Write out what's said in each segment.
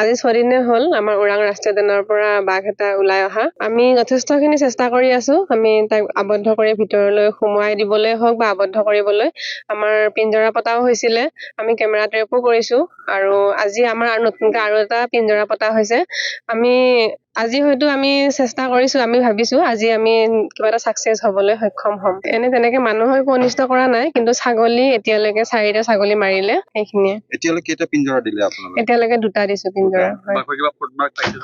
আজি 6 দিনে হ'ল আমাৰ ওৰাং ৰাষ্ট্ৰীয় উদ্যানৰ পৰা বাঘ এটা ওলাই অহা। আমি যথেষ্টখিনি চেষ্টা কৰি আছো। আমি তাক আবদ্ধ কৰি ভিতৰলৈ সোমোৱাই দিবলৈ হওক বা আবদ্ধ কৰিবলৈ আমাৰ পিঞ্জৰা পতাও হৈছিলে। আমি কেমেৰা ট্ৰেপো কৰিছো আৰু আজি আমাৰ নতুনকৈ আৰু এটা পিঞ্জৰা পতা হৈছে। আজি হয়তো আমি চেষ্টা কৰিছো, আমি ভাবিছো আজি আমি কিবা এটা ছাকচেছ হ'বলৈ সক্ষম হ'ম। তেনেকে মানুহক অনিষ্ট কৰা নাই, কিন্তু ছাগলী এতিয়ালৈকে 4টা ছাগলী মাৰিলে, সেইখিনিয়ে। এতিয়ালৈকে কেইটা পিঞ্জৰা দিলে আপোনালোকে? এতিয়ালৈকে 2টা দিছো পিঞ্জৰা।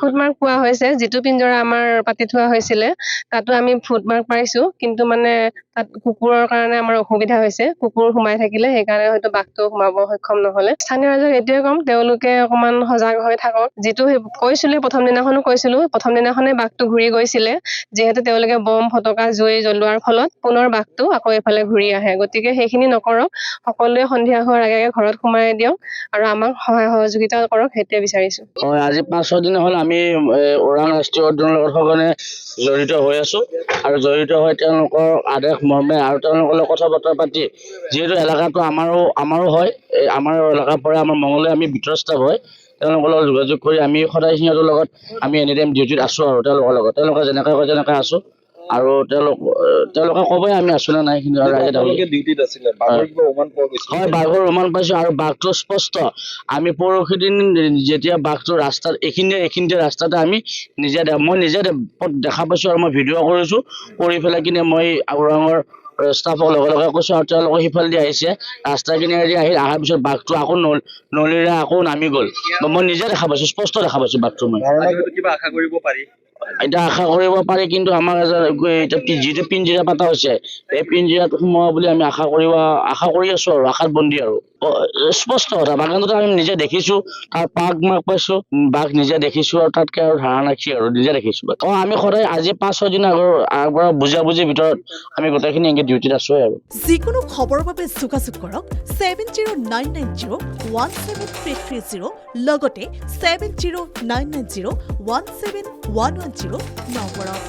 ফুটমাৰ্ক পোৱা হৈছে। যিটো পিঞ্জৰা আমাৰ পাতি থোৱা হৈছিলে তাতো আমি ফুটমাৰ্ক পাইছো, কিন্তু মানে তাত কুকুৰৰ কাৰণে আমাৰ অসুবিধা হৈছে। কুকুৰ সোমাই থাকিলে সেইকাৰণে হয়তো বাঘটো সোমাব সক্ষম নহলে। স্থানীয় ৰাইজক এইটোৱে ক'ম, তেওঁলোকে অকমান সজাগ হৈ থাকক। যিটো কৈছিলো প্ৰথম দিনাখনো কৈছিলো, প্ৰথম দিনাখনে বাঘটো ঘূৰি গৈছিলে, যিহেতু তেওঁলোকে বম ফটকা জুই জ্বলোৱাৰ ফলত পুনৰ বাঘটো আকৌ এইফালে ঘূৰি আহে। গতিকে সেইখিনি নকৰক, সকলোৱে সন্ধিয়া হোৱাৰ আগে আগে ঘৰত সোমাই দিয়ক আৰু আমাক সহায় সহযোগিতা কৰক, সেইটোৱে বিচাৰিছো। আজি 5-6 দিন হ'ল আমি ওৰাং ৰাষ্ট্ৰীয় উদ্যানৰ লগত সঘনে জড়িত হৈ আছো আৰু জড়িত হৈ তেওঁলোকৰ আদেশ মৰ্মে আৰু তেওঁলোকৰ লগত কথা বতৰা পাতি, যিহেতু এলেকাটো আমাৰো হয়, আমাৰ এলেকাৰ পৰা আমাৰ মঙলদৈ আমি ভিতৰ ষ্টাফ হয়, তেওঁলোকৰ লগত যোগাযোগ কৰি আমি সদায় সিহঁতৰ লগত আমি এনি টাইম ডিউটিত আছো আৰু তেওঁলোকৰ লগত তেওঁলোকে যেনেকৈ কয় তেনেকৈ আছো আৰু তেওঁলোকে ক'বই আমি আছো নে নাই। কিন্তু হয়, বাঘৰ উমান পাইছো আৰু বাঘটো স্পষ্ট। আমি পৰহি দিন যেতিয়া বাঘটো ৰাস্তাত এইখিনিতে ৰাস্তাতে আমি মই নিজে দেখা পাইছো আৰু মই ভিডিঅ' কৰিছো। কৰি পেলাই কিনে মই ওৰাঙৰ ষ্টাফক লগে লগে কৈছো আৰু তেওঁলোকে সিফালেদি আহিছে, ৰাস্তা কিনাৰেদি অহাৰ পিছত বাঘটো আকৌ নলীৰে আকৌ নামি গ'ল। মই নিজে দেখা পাইছো, স্পষ্ট দেখা পাইছো বাঘটো। মই কিবা আশা কৰিব পাৰি? এটা আশা কৰিব পাৰি, কিন্তু আমাৰ যিটো পিঞ্জিৰা পাতা হৈছে এই পিঞ্জিৰাত সোমোৱা বুলি আমি আশা কৰি আছো আৰু আশাত বন্দী আৰু স্পষ্ট কথা। বাগানতো আমি নিজে দেখিছো, তাৰ পাক মাক পাইছো, বাঘ নিজে দেখিছো আৰু তাতকে আৰু ধাৰণা কি আৰু নিজে দেখিছো। আমি সদায় আজি 5-6 দিন আগৰ বুজাবুজিৰ ভিতৰত আমি গোটেইখিনি এনেকে ডিউটিত আছো আৰু যিকোনো খবৰৰ বাবে যোগাযোগ কৰক 7099017330 লগতে 7099017110 নম্বৰত।